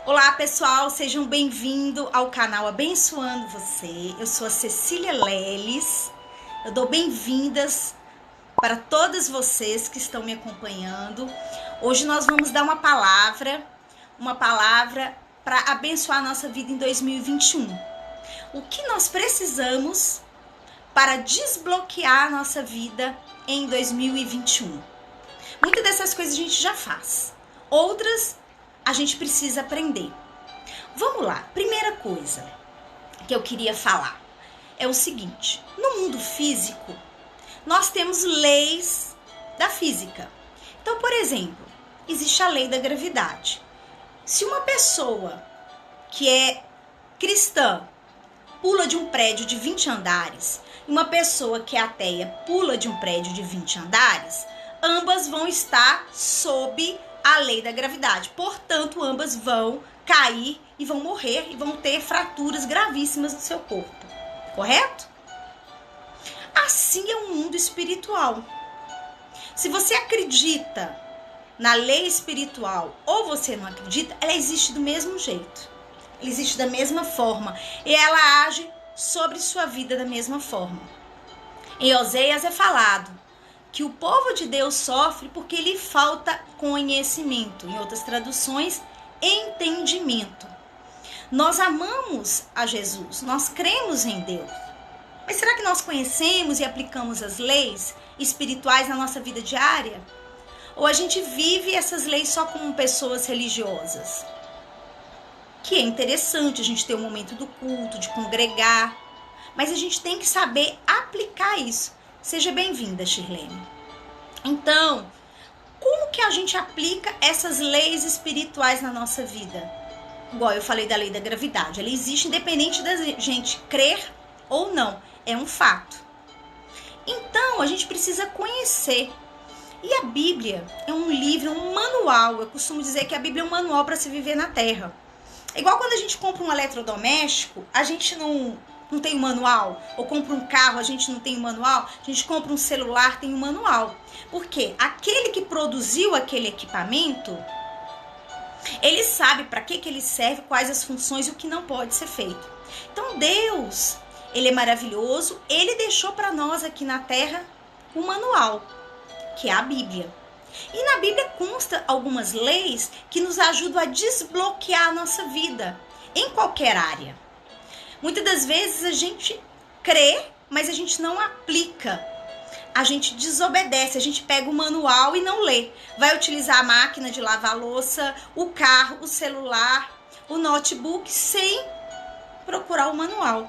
Olá pessoal, sejam bem-vindos ao canal Abençoando Você. Eu sou a Cecília Leles. Eu dou bem-vindas para todas vocês que estão me acompanhando. Hoje nós vamos dar uma palavra para abençoar a nossa vida em 2021. O que nós precisamos para desbloquear a nossa vida em 2021? Muitas dessas coisas a gente já faz. Outras a gente precisa aprender. Vamos lá. Primeira coisa que eu queria falar é o seguinte: no mundo físico, nós temos leis da física. Então, por exemplo, existe a lei da gravidade. Se uma pessoa que é cristã pula de um prédio de 20 andares e uma pessoa que é ateia pula de um prédio de 20 andares, ambas vão estar sob a lei da gravidade. Portanto, ambas vão cair e vão morrer e vão ter fraturas gravíssimas no seu corpo. Correto? Assim é o mundo espiritual. Se você acredita na lei espiritual ou você não acredita, ela existe do mesmo jeito. Ela existe da mesma forma. E ela age sobre sua vida da mesma forma. Em Oséias é falado que o povo de Deus sofre porque lhe falta conhecimento. Em outras traduções, entendimento. Nós amamos a Jesus, nós cremos em Deus. Mas será que nós conhecemos e aplicamos as leis espirituais na nossa vida diária? Ou a gente vive essas leis só como pessoas religiosas? Que é interessante a gente ter o momento do culto, de congregar, mas a gente tem que saber aplicar isso. Seja bem-vinda, Shirlene. Então, como que a gente aplica essas leis espirituais na nossa vida? Igual eu falei da lei da gravidade. Ela existe independente da gente crer ou não. É um fato. Então, a gente precisa conhecer. E a Bíblia é um livro, um manual. Eu costumo dizer que a Bíblia é um manual para se viver na Terra. É igual quando a gente compra um eletrodoméstico, a gente não tem um manual, ou compra um carro, a gente não tem um manual, a gente compra um celular, tem um manual. Porque aquele que produziu aquele equipamento, ele sabe para que ele serve, quais as funções e o que não pode ser feito. Então Deus, ele é maravilhoso, ele deixou para nós aqui na Terra um manual, que é a Bíblia. E na Bíblia consta algumas leis que nos ajudam a desbloquear a nossa vida, em qualquer área. Muitas das vezes a gente crê, mas a gente não aplica. A gente desobedece, a gente pega o manual e não lê. Vai utilizar a máquina de lavar louça, o carro, o celular, o notebook, sem procurar o manual.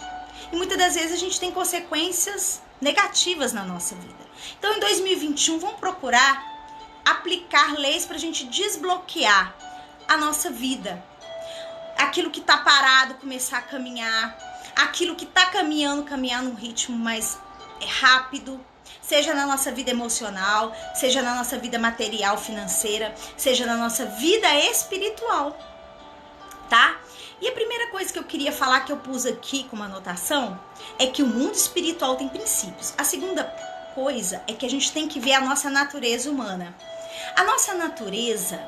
E muitas das vezes a gente tem consequências negativas na nossa vida. Então, em 2021, vamos procurar aplicar leis para a gente desbloquear a nossa vida. Aquilo que está parado, começar a caminhar. Aquilo que está caminhando, caminhar num ritmo mais rápido. Seja na nossa vida emocional, seja na nossa vida material, financeira, seja na nossa vida espiritual. Tá? E a primeira coisa que eu queria falar, que eu pus aqui como anotação, é que o mundo espiritual tem princípios. A segunda coisa é que a gente tem que ver a nossa natureza humana. A nossa natureza,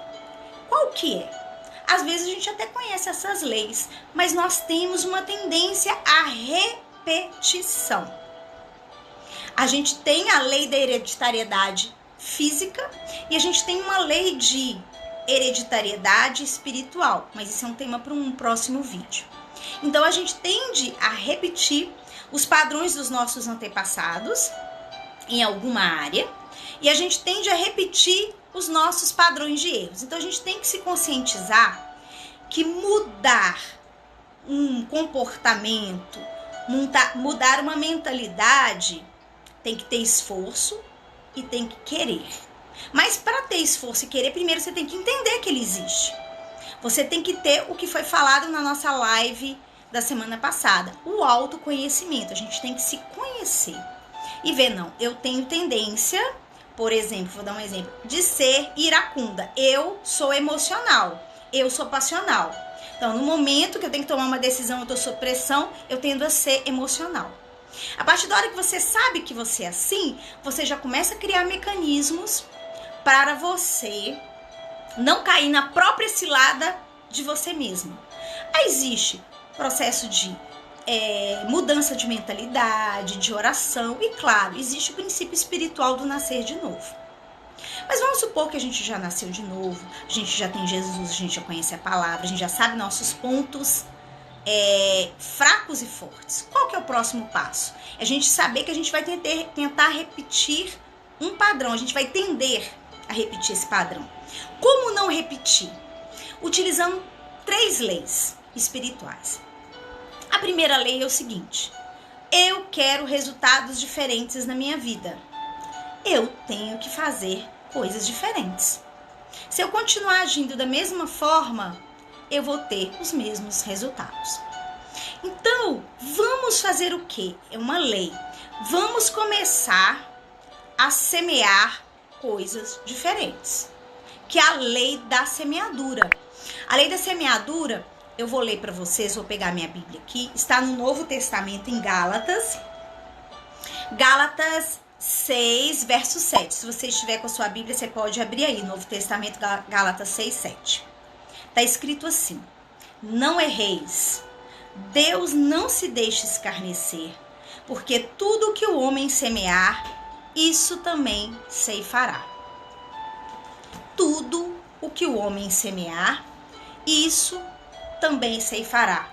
qual que é? Às vezes a gente até conhece essas leis, mas nós temos uma tendência à repetição. A gente tem a lei da hereditariedade física e a gente tem uma lei de hereditariedade espiritual, mas isso é um tema para um próximo vídeo. Então a gente tende a repetir os padrões dos nossos antepassados em alguma área e a gente tende a repetir os nossos padrões de erros. Então a gente tem que se conscientizar que mudar um comportamento, mudar uma mentalidade, tem que ter esforço e tem que querer. Mas para ter esforço e querer, primeiro você tem que entender que ele existe. Você tem que ter o que foi falado na nossa live da semana passada, o autoconhecimento. A gente tem que se conhecer e ver, não, eu tenho tendência, por exemplo, vou dar um exemplo, de ser iracunda. Eu sou emocional, eu sou passional. Então, no momento que eu tenho que tomar uma decisão, eu estou sob pressão, eu tendo a ser emocional. A partir da hora que você sabe que você é assim, você já começa a criar mecanismos para você não cair na própria cilada de você mesmo. Aí existe processo de mudança de mentalidade, de oração e, claro, existe o princípio espiritual do nascer de novo. Mas vamos supor que a gente já nasceu de novo, a gente já tem Jesus, a gente já conhece a palavra, a gente já sabe nossos pontos fracos e fortes. Qual que é o próximo passo? É a gente saber que a gente vai tentar repetir um padrão, a gente vai tender a repetir esse padrão. Como não repetir? Utilizando 3 leis espirituais. A primeira lei é o seguinte: eu quero resultados diferentes na minha vida. Eu tenho que fazer coisas diferentes. Se eu continuar agindo da mesma forma, eu vou ter os mesmos resultados. Então, vamos fazer o quê? É uma lei. Vamos começar a semear coisas diferentes, que é a lei da semeadura. A lei da semeadura, eu vou ler para vocês, vou pegar minha Bíblia aqui, está no Novo Testamento, em Gálatas. Gálatas 6, verso 7. Se você estiver com a sua Bíblia, você pode abrir aí, Novo Testamento, Gálatas 6, 7. Está escrito assim: não erreis, Deus não se deixe escarnecer, porque tudo que o homem semear, isso também ceifará. Tudo o que o homem semear, isso também ceifará.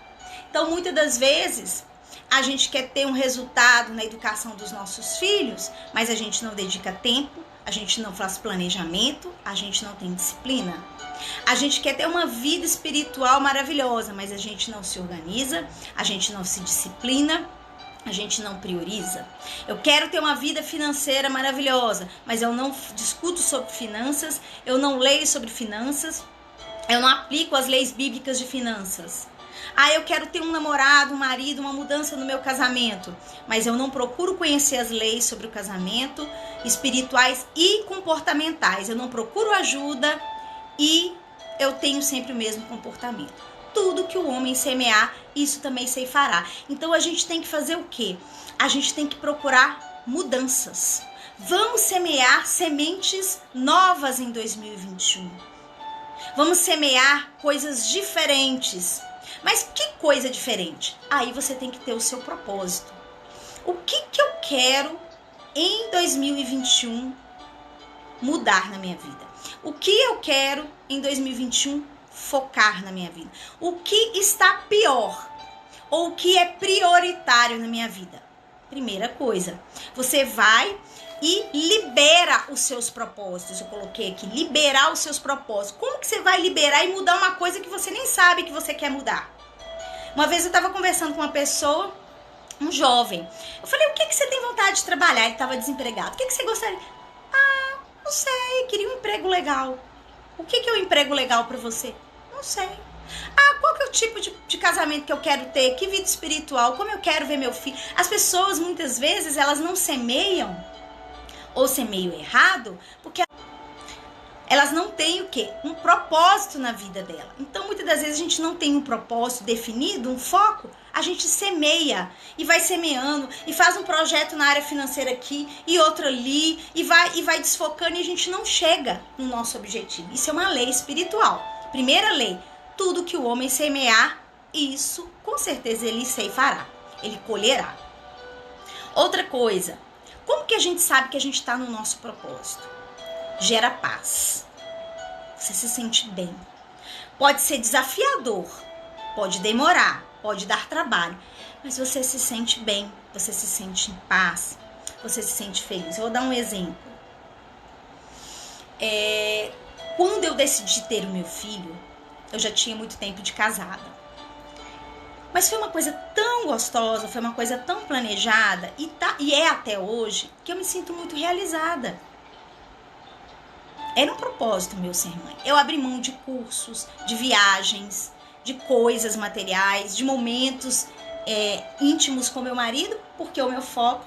Então, muitas das vezes, a gente quer ter um resultado na educação dos nossos filhos, mas a gente não dedica tempo, a gente não faz planejamento, a gente não tem disciplina. A gente quer ter uma vida espiritual maravilhosa, mas a gente não se organiza, a gente não se disciplina, a gente não prioriza. Eu quero ter uma vida financeira maravilhosa, mas eu não discuto sobre finanças, eu não leio sobre finanças, eu não aplico as leis bíblicas de finanças. Eu quero ter um namorado, um marido, uma mudança no meu casamento, mas eu não procuro conhecer as leis sobre o casamento, espirituais e comportamentais. Eu não procuro ajuda e eu tenho sempre o mesmo comportamento. Tudo que o homem semear, isso também ceifará. Então a gente tem que fazer o quê? A gente tem que procurar mudanças. Vamos semear sementes novas em 2021. Vamos semear coisas diferentes. Mas que coisa diferente? Aí você tem que ter o seu propósito. O que eu quero em 2021 mudar na minha vida? O que eu quero em 2021 focar na minha vida? O que está pior? Ou o que é prioritário na minha vida? Primeira coisa, você vai e libera os seus propósitos. Eu coloquei aqui, liberar os seus propósitos. Como que você vai liberar e mudar uma coisa que você nem sabe que você quer mudar? Uma vez eu estava conversando com uma pessoa, um jovem. Eu falei, o que você tem vontade de trabalhar? Ele estava desempregado. O que você gostaria? Não sei, queria um emprego legal. O que é um emprego legal para você? Não sei. Qual que é o tipo de casamento que eu quero ter? Que vida espiritual? Como eu quero ver meu filho? As pessoas, muitas vezes, elas não semeiam ou semeiam errado, porque elas não têm o quê? Um propósito na vida dela. Então, muitas das vezes, a gente não tem um propósito definido, um foco, a gente semeia e vai semeando e faz um projeto na área financeira aqui e outro ali e vai desfocando e a gente não chega no nosso objetivo. Isso é uma lei espiritual. Primeira lei, tudo que o homem semear, isso com certeza ele ceifará, ele colherá. Outra coisa, como que a gente sabe que a gente está no nosso propósito? Gera paz. Você se sente bem. Pode ser desafiador, pode demorar, pode dar trabalho, mas você se sente bem, você se sente em paz, você se sente feliz. Eu vou dar um exemplo. Quando eu decidi ter o meu filho, eu já tinha muito tempo de casada. Mas foi uma coisa tão gostosa, foi uma coisa tão planejada, e é até hoje, que eu me sinto muito realizada. Era um propósito meu ser mãe. Eu abri mão de cursos, de viagens, de coisas materiais, de momentos íntimos com meu marido, porque o meu foco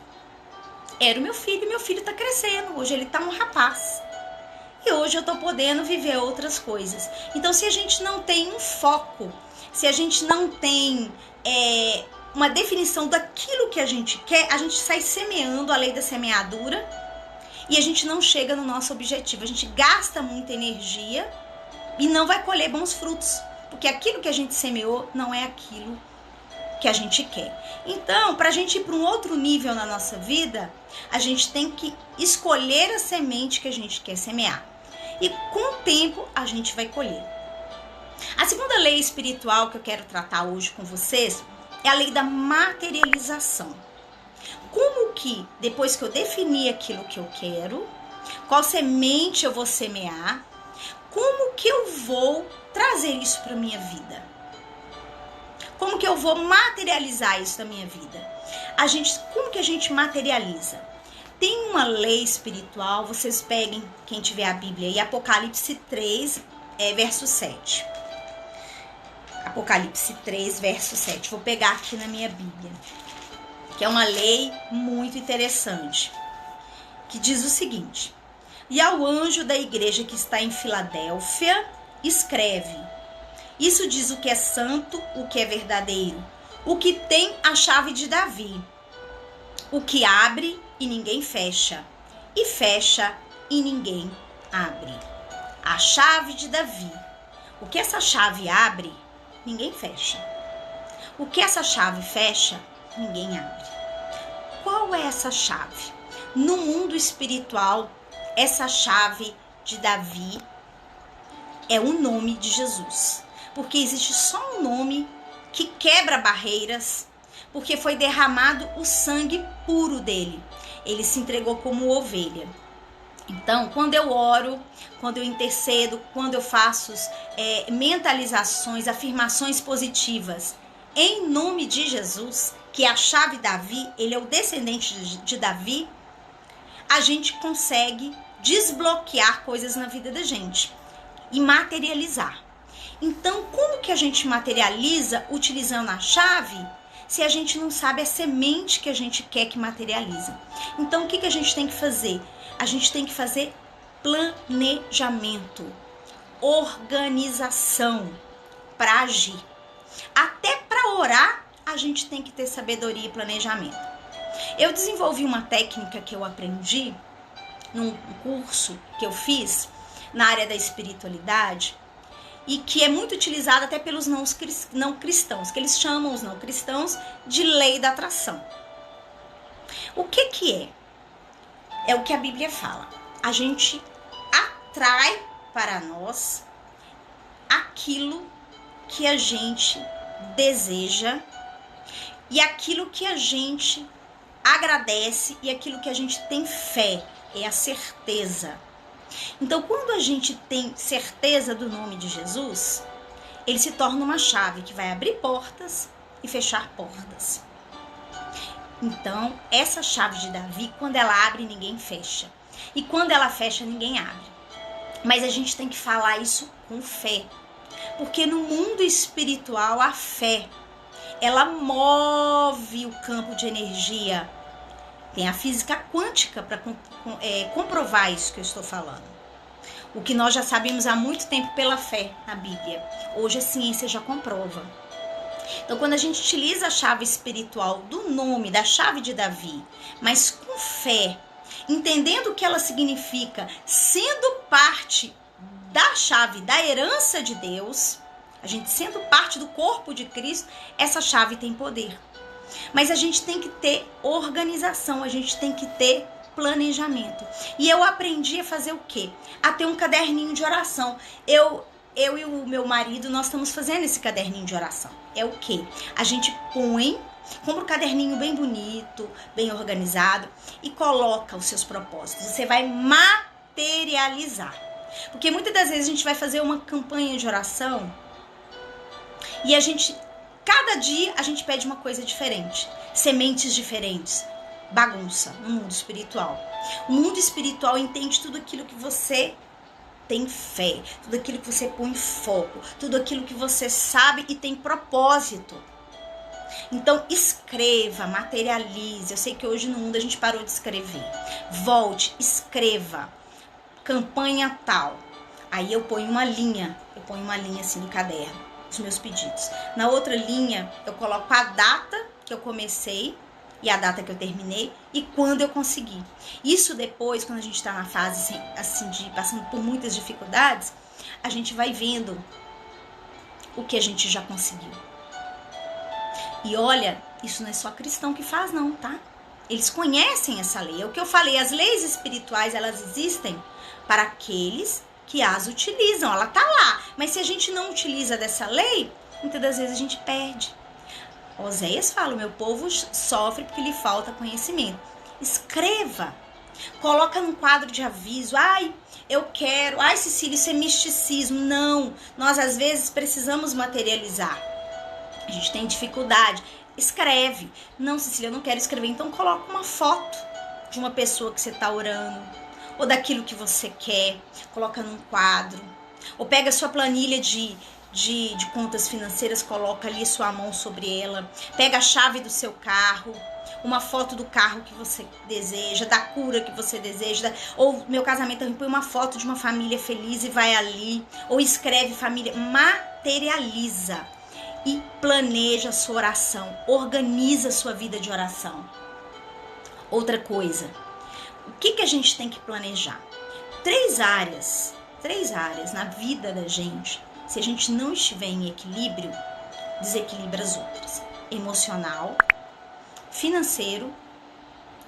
era o meu filho, e meu filho está crescendo. Hoje ele está um rapaz. E hoje eu estou podendo viver outras coisas. Então, se a gente não tem um foco, se a gente não tem uma definição daquilo que a gente quer, a gente sai semeando a lei da semeadura e a gente não chega no nosso objetivo. A gente gasta muita energia e não vai colher bons frutos. Porque aquilo que a gente semeou não é aquilo que a gente quer. Então, para a gente ir para um outro nível na nossa vida, a gente tem que escolher a semente que a gente quer semear. E com o tempo, a gente vai colher. A segunda lei espiritual que eu quero tratar hoje com vocês é a lei da materialização. Como que, depois que eu definir aquilo que eu quero, qual semente eu vou semear, como que eu vou trazer isso para minha vida? Como que eu vou materializar isso na minha vida? Como que a gente materializa? Tem uma lei espiritual, vocês peguem, quem tiver a Bíblia aí, Apocalipse 3, verso 7. Apocalipse 3, verso 7. Vou pegar aqui na minha Bíblia, que é uma lei muito interessante, que diz o seguinte: e ao anjo da igreja que está em Filadélfia, escreve: isso diz o que é santo, o que é verdadeiro, o que tem a chave de Davi, o que abre e ninguém fecha, e fecha e ninguém abre. A chave de Davi. O que essa chave abre, ninguém fecha. O que essa chave fecha, ninguém abre. Qual é essa chave? No mundo espiritual, essa chave de Davi é o nome de Jesus. Porque existe só um nome que quebra barreiras, porque foi derramado o sangue puro dele. Ele se entregou como ovelha. Então, quando eu oro, quando eu intercedo, quando eu faço mentalizações, afirmações positivas em nome de Jesus, que é a chave Davi, ele é o descendente de Davi, a gente consegue desbloquear coisas na vida da gente e materializar. Então, como que a gente materializa utilizando a chave se a gente não sabe a semente que a gente quer que materialize? Então, o que a gente tem que fazer? A gente tem que fazer planejamento, organização para agir. Até para orar, a gente tem que ter sabedoria e planejamento. Eu desenvolvi uma técnica que eu aprendi num curso que eu fiz na área da espiritualidade, e que é muito utilizado até pelos não cristãos, que eles chamam os não cristãos de lei da atração. O que é? É o que a Bíblia fala. A gente atrai para nós aquilo que a gente deseja e aquilo que a gente agradece e aquilo que a gente tem fé, é a certeza. Então, quando a gente tem certeza do nome de Jesus, ele se torna uma chave que vai abrir portas e fechar portas. Então, essa chave de Davi, quando ela abre, ninguém fecha. E quando ela fecha, ninguém abre. Mas a gente tem que falar isso com fé. Porque no mundo espiritual, a fé, ela move o campo de energia. Tem a física quântica para comprovar isso que eu estou falando. O que nós já sabemos há muito tempo pela fé na Bíblia. Hoje a ciência já comprova. Então, quando a gente utiliza a chave espiritual do nome, da chave de Davi, mas com fé, entendendo o que ela significa, sendo parte da chave da herança de Deus, a gente sendo parte do corpo de Cristo, essa chave tem poder. Mas a gente tem que ter organização, a gente tem que ter planejamento. E eu aprendi a fazer o quê? A ter um caderninho de oração. Eu e o meu marido, nós estamos fazendo esse caderninho de oração. É o quê? A gente compra um caderninho bem bonito, bem organizado e coloca os seus propósitos. Você vai materializar. Porque muitas das vezes a gente vai fazer uma campanha de oração e cada dia a gente pede uma coisa diferente, sementes diferentes, bagunça no mundo espiritual. O mundo espiritual entende tudo aquilo que você tem fé, tudo aquilo que você põe foco, tudo aquilo que você sabe e tem propósito. Então escreva, materialize. Eu sei que hoje no mundo a gente parou de escrever. Volte, escreva. Campanha tal. Aí eu ponho uma linha assim no caderno, os meus pedidos. Na outra linha eu coloco a data que eu comecei e a data que eu terminei e quando eu consegui. Isso depois, quando a gente está na fase assim de passando por muitas dificuldades, a gente vai vendo o que a gente já conseguiu. E olha, isso não é só cristão que faz não, tá? Eles conhecem essa lei. É o que eu falei, as leis espirituais, elas existem para aqueles que as utilizam. Ela tá lá. Mas se a gente não utiliza dessa lei, muitas das vezes a gente perde. Oséias fala, o meu povo sofre porque lhe falta conhecimento. Escreva. Coloca num quadro de aviso. Ai, eu quero. Ai, Cecília, isso é misticismo. Não. Nós, às vezes, precisamos materializar. A gente tem dificuldade. Escreve. Não, Cecília, eu não quero escrever. Então, coloca uma foto de uma pessoa que você está orando. Ou daquilo que você quer. Coloca num quadro. Ou pega a sua planilha de contas financeiras, coloca ali sua mão sobre ela. Pega a chave do seu carro. Uma foto do carro que você deseja, da cura que você deseja, ou meu casamento, eu põe uma foto de uma família feliz e vai ali, ou escreve família, materializa e planeja a sua oração, organiza a sua vida de oração. Outra coisa, o que a gente tem que planejar? Três áreas na vida da gente, se a gente não estiver em equilíbrio, desequilibra as outras: emocional, financeiro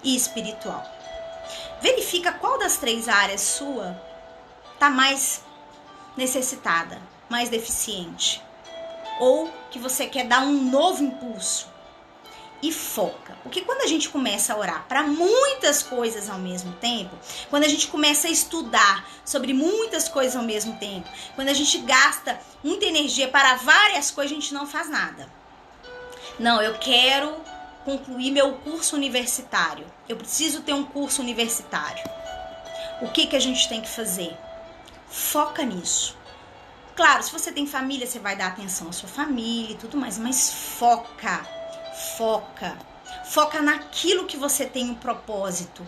e espiritual. Verifica qual das três áreas sua está mais necessitada, mais deficiente, ou que você quer dar um novo impulso, e foca. Porque quando a gente começa a orar para muitas coisas ao mesmo tempo, quando a gente começa a estudar sobre muitas coisas ao mesmo tempo, quando a gente gasta muita energia para várias coisas, a gente não faz nada. Não, eu quero concluir meu curso universitário. Eu preciso ter um curso universitário. O que a gente tem que fazer? Foca nisso. Claro, se você tem família, você vai dar atenção à sua família e tudo mais, mas foca naquilo que você tem um propósito.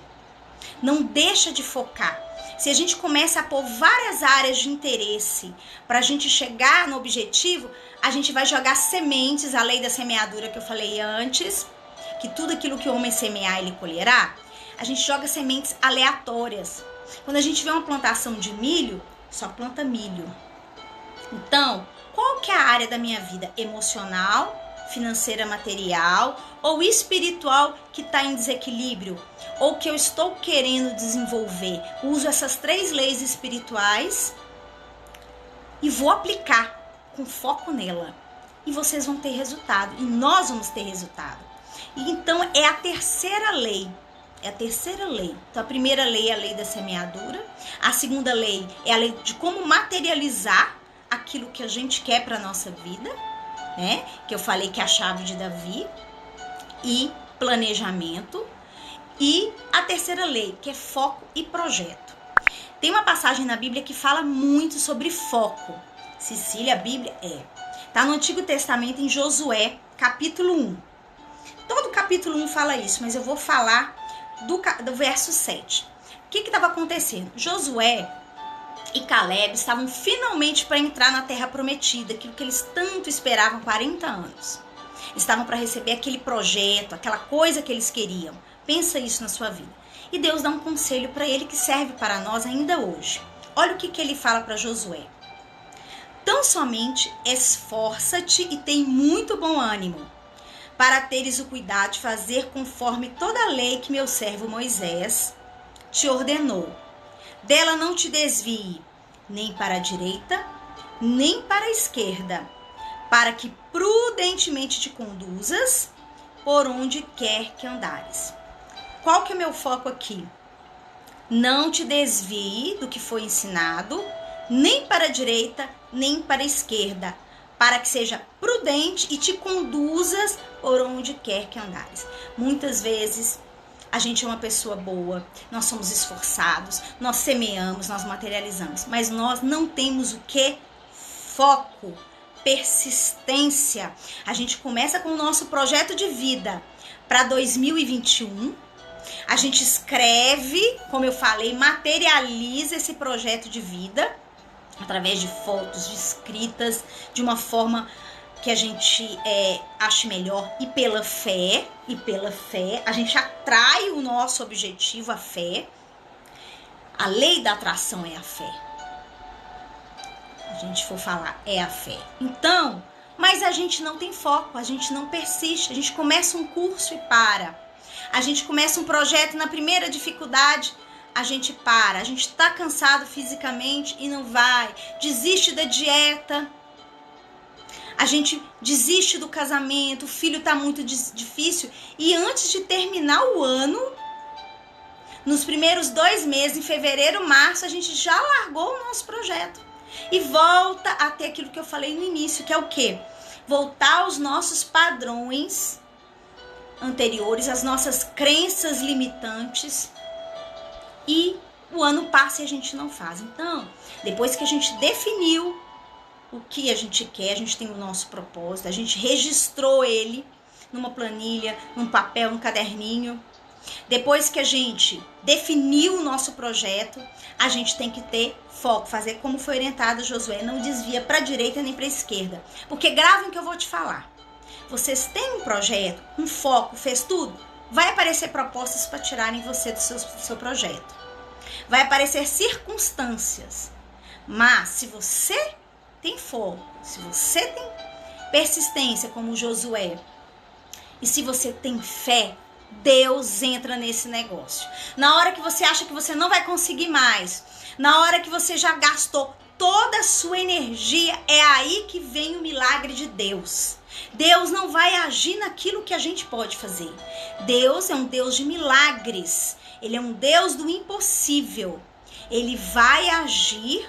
Não deixa de focar. Se a gente começa a pôr várias áreas de interesse para a gente chegar no objetivo, a gente vai jogar sementes, a lei da semeadura que eu falei antes, que tudo aquilo que o homem semear, ele colherá. A gente joga sementes aleatórias. Quando a gente vê uma plantação de milho, só planta milho. Então, qual que é a área da minha vida? Emocional, financeira, material ou espiritual que está em desequilíbrio? Ou que eu estou querendo desenvolver? Uso essas três leis espirituais e vou aplicar com foco nela. E vocês vão ter resultado. E nós vamos ter resultado. E então é a terceira lei. É a terceira lei. Então a primeira lei é a lei da semeadura. A segunda lei é a lei de como materializar aquilo que a gente quer para a nossa vida, né? Que eu falei que é a chave de Davi. E planejamento. E a terceira lei, que é foco e projeto. Tem uma passagem na Bíblia que fala muito sobre foco. Cecília, a Bíblia tá no Antigo Testamento, em Josué, capítulo 1. Todo o capítulo 1 fala isso, mas eu vou falar do verso 7. O que estava acontecendo? Josué e Caleb estavam finalmente para entrar na terra prometida, aquilo que eles tanto esperavam, 40 anos. Estavam para receber aquele projeto, aquela coisa que eles queriam. Pensa isso na sua vida. E Deus dá um conselho para ele que serve para nós ainda hoje. Olha o que ele fala para Josué. Tão somente esforça-te e tem muito bom ânimo, para teres o cuidado de fazer conforme toda a lei que meu servo Moisés te ordenou. Dela não te desvie, nem para a direita, nem para a esquerda, para que prudentemente te conduzas por onde quer que andares. Qual que é o meu foco aqui? Não te desvie do que foi ensinado, nem para a direita, nem para a esquerda, para que seja prudente e te conduzas por onde quer que andares. Muitas vezes a gente é uma pessoa boa, nós somos esforçados, nós semeamos, nós materializamos, mas nós não temos o que? Foco, persistência. A gente começa com o nosso projeto de vida para 2021, a gente escreve, como eu falei, materializa esse projeto de vida através de fotos, de escritas, de uma forma que a gente ache melhor, e pela fé, a gente atrai o nosso objetivo, a fé. A lei da atração é a fé. gente for falar, é a fé. Então, mas a gente não tem foco, a gente não persiste, a gente começa um curso e para. A gente começa um projeto na primeira dificuldade, a gente para. A gente tá cansado fisicamente e não vai. Desiste da dieta. A gente desiste do casamento, o filho tá muito difícil. E antes de terminar o ano, nos primeiros 2 meses, em fevereiro, março, a gente já largou o nosso projeto. E volta a ter aquilo que eu falei no início, que é o quê? Voltar aos nossos padrões anteriores, às nossas crenças limitantes. E o ano passa e a gente não faz. Então, depois que a gente definiu o que a gente quer, a gente tem o nosso propósito, a gente registrou ele numa planilha, num papel, num caderninho. Depois que a gente definiu o nosso projeto, a gente tem que ter foco, fazer como foi orientado Josué, não desvia para a direita nem para a esquerda. Porque gravem o que eu vou te falar. Vocês têm um projeto, um foco, fez tudo, vai aparecer propostas para tirarem você do seu projeto. Vai aparecer circunstâncias. Mas se você tem foco, se você tem persistência como Josué, e se você tem fé, Deus entra nesse negócio. Na hora que você acha que você não vai conseguir mais, na hora que você já gastou toda a sua energia, é aí que vem o milagre de Deus. Deus não vai agir naquilo que a gente pode fazer. Deus é um Deus de milagres. Ele é um Deus do impossível. Ele vai agir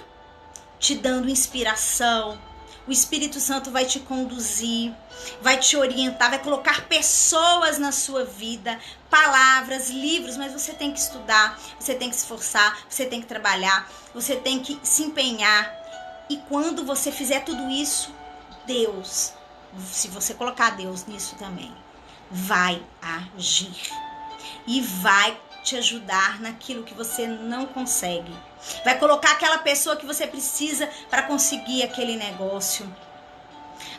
te dando inspiração. O Espírito Santo vai te conduzir, vai te orientar, vai colocar pessoas na sua vida, palavras, livros, mas você tem que estudar, você tem que se esforçar, você tem que trabalhar, você tem que se empenhar. E quando você fizer tudo isso, Deus, se você colocar Deus nisso também, vai agir e vai te ajudar naquilo que você não consegue. Vai colocar aquela pessoa que você precisa para conseguir aquele negócio.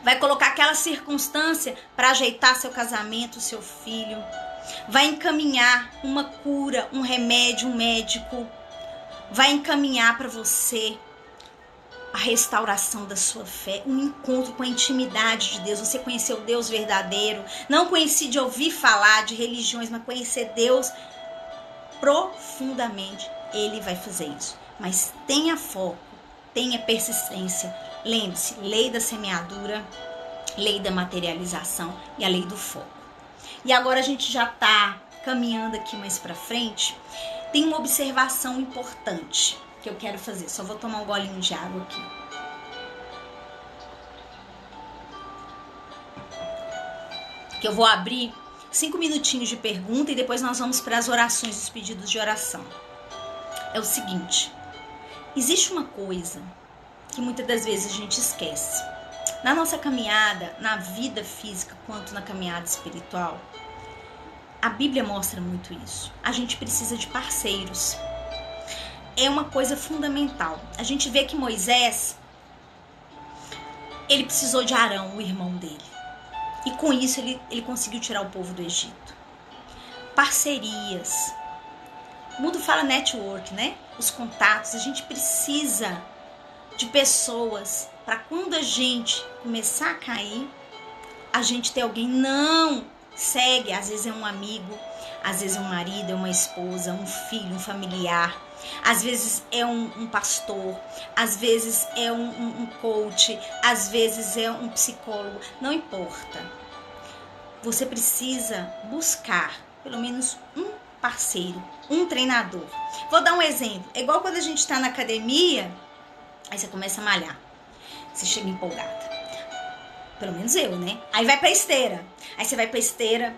Vai colocar aquela circunstância para ajeitar seu casamento, seu filho. Vai encaminhar uma cura, um remédio, um médico. Vai encaminhar para você a restauração da sua fé, um encontro com a intimidade de Deus. Você conheceu o Deus verdadeiro. Não conheci de ouvir falar de religiões, mas conhecer Deus profundamente. Ele vai fazer isso. Mas tenha foco, tenha persistência. Lembre-se, lei da semeadura, lei da materialização e a lei do foco. E agora a gente já está caminhando aqui mais para frente. Tem uma observação importante que eu quero fazer. Só vou tomar um golinho de água aqui. Que eu vou abrir 5 minutinhos de pergunta e depois nós vamos para as orações, os pedidos de oração. É o seguinte, existe uma coisa que muitas das vezes a gente esquece. Na nossa caminhada, na vida física quanto na caminhada espiritual, a Bíblia mostra muito isso. A gente precisa de parceiros. É uma coisa fundamental. A gente vê que Moisés, ele precisou de Arão, o irmão dele. E com isso ele conseguiu tirar o povo do Egito. Parcerias. O mundo fala network, né? Os contatos. A gente precisa de pessoas para quando a gente começar a cair, a gente ter alguém. Não segue. Às vezes é um amigo, às vezes é um marido, é uma esposa, um filho, um familiar. Às vezes é um pastor, às vezes é um coach, às vezes é um psicólogo. Não importa. Você precisa buscar pelo menos um parceiro, um treinador. Vou dar um exemplo. É igual quando a gente está na academia, aí você começa a malhar. Você chega empolgada. Pelo menos eu, né? Aí vai pra esteira. Aí você vai pra esteira,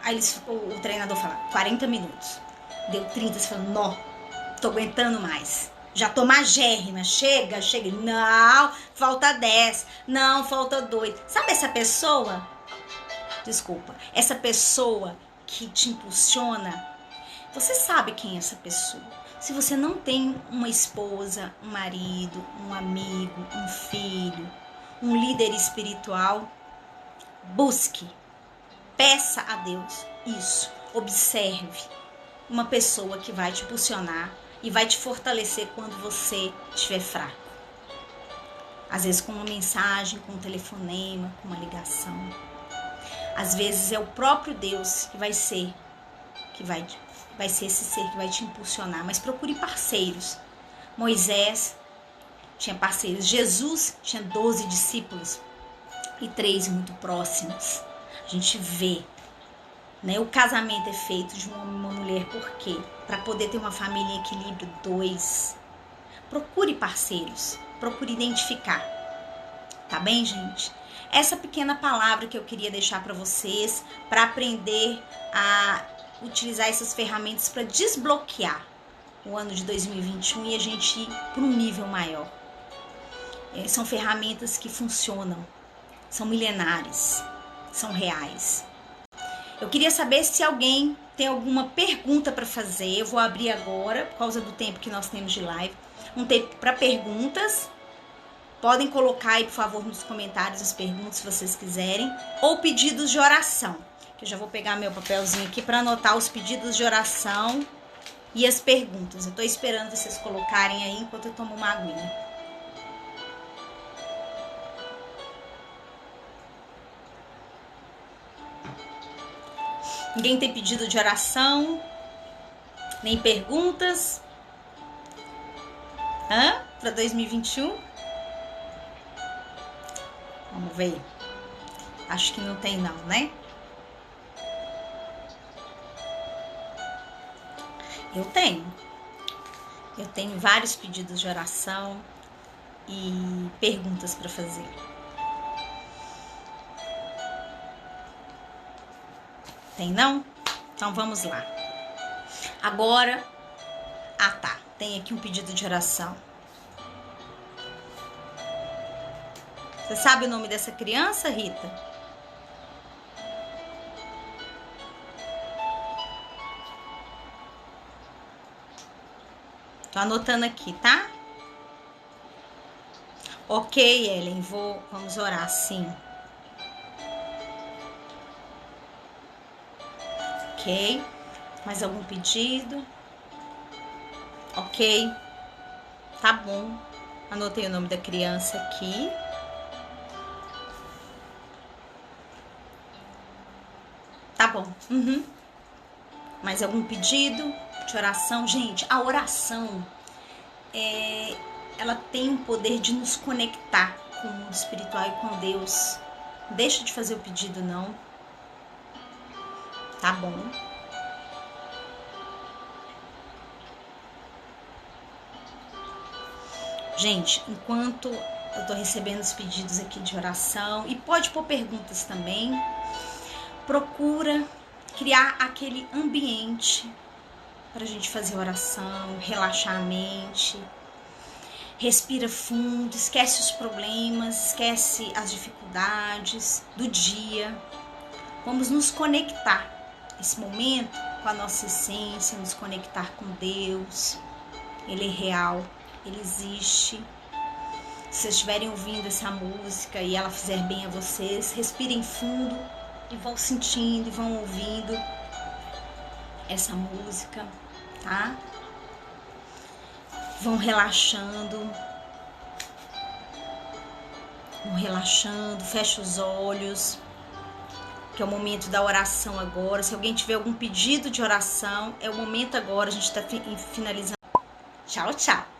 aí o treinador fala 40 minutos. Deu 30, você fala, não, tô aguentando mais. Já tô magérrima, chega. Não, falta 10. Não, falta 2. Sabe essa pessoa? Desculpa. Essa pessoa que te impulsiona, você sabe quem é essa pessoa. Se você não tem uma esposa, um marido, um amigo, um filho, um líder espiritual, busque, peça a Deus isso, observe uma pessoa que vai te impulsionar e vai te fortalecer quando você estiver fraco. Às vezes com uma mensagem, com um telefonema, com uma ligação. Às vezes é o próprio Deus que vai ser esse ser que vai te impulsionar. Mas procure parceiros. Moisés tinha parceiros. Jesus tinha 12 discípulos e 3 muito próximos. A gente vê, né? O casamento é feito de um homem e uma mulher. Por quê? Para poder ter uma família em equilíbrio. 2. Procure parceiros. Procure identificar. Tá bem, gente? Essa pequena palavra que eu queria deixar para vocês, para aprender a utilizar essas ferramentas para desbloquear o ano de 2021 e a gente ir para um nível maior. São ferramentas que funcionam, são milenares, são reais. Eu queria saber se alguém tem alguma pergunta para fazer. Eu vou abrir agora, por causa do tempo que nós temos de live, um tempo para perguntas. Podem colocar aí, por favor, nos comentários as perguntas, se vocês quiserem, ou pedidos de oração. Que eu já vou pegar meu papelzinho aqui para anotar os pedidos de oração e as perguntas. Eu tô esperando vocês colocarem aí enquanto eu tomo uma aguinha. Ninguém tem pedido de oração? Nem perguntas? Para 2021? Vamos ver. Acho que não tem não, né? Eu tenho vários pedidos de oração e perguntas para fazer. Tem não? Então vamos lá. Agora, tá. Tem aqui um pedido de oração. Você sabe o nome dessa criança, Rita? Tô anotando aqui, tá? Ok, Ellen, vamos orar, sim. Ok. Mais algum pedido? Ok. Tá bom. Anotei o nome da criança aqui. Tá bom. Mais algum pedido de oração? Gente, a oração, ela tem o poder de nos conectar com o mundo espiritual e com Deus. Não deixa de fazer o pedido, não. Tá bom. Gente, enquanto eu tô recebendo os pedidos aqui de oração, e pode pôr perguntas também, procura criar aquele ambiente pra gente fazer oração, relaxar a mente, respira fundo, esquece os problemas, esquece as dificuldades do dia. Vamos nos conectar esse momento com a nossa essência, nos conectar com Deus. Ele é real, Ele existe. Se vocês estiverem ouvindo essa música e ela fizer bem a vocês, respirem fundo e vão sentindo e vão ouvindo essa música, tá? Vão relaxando, fecha os olhos, que é o momento da oração agora. Se alguém tiver algum pedido de oração, é o momento agora, a gente está finalizando. Tchau, tchau!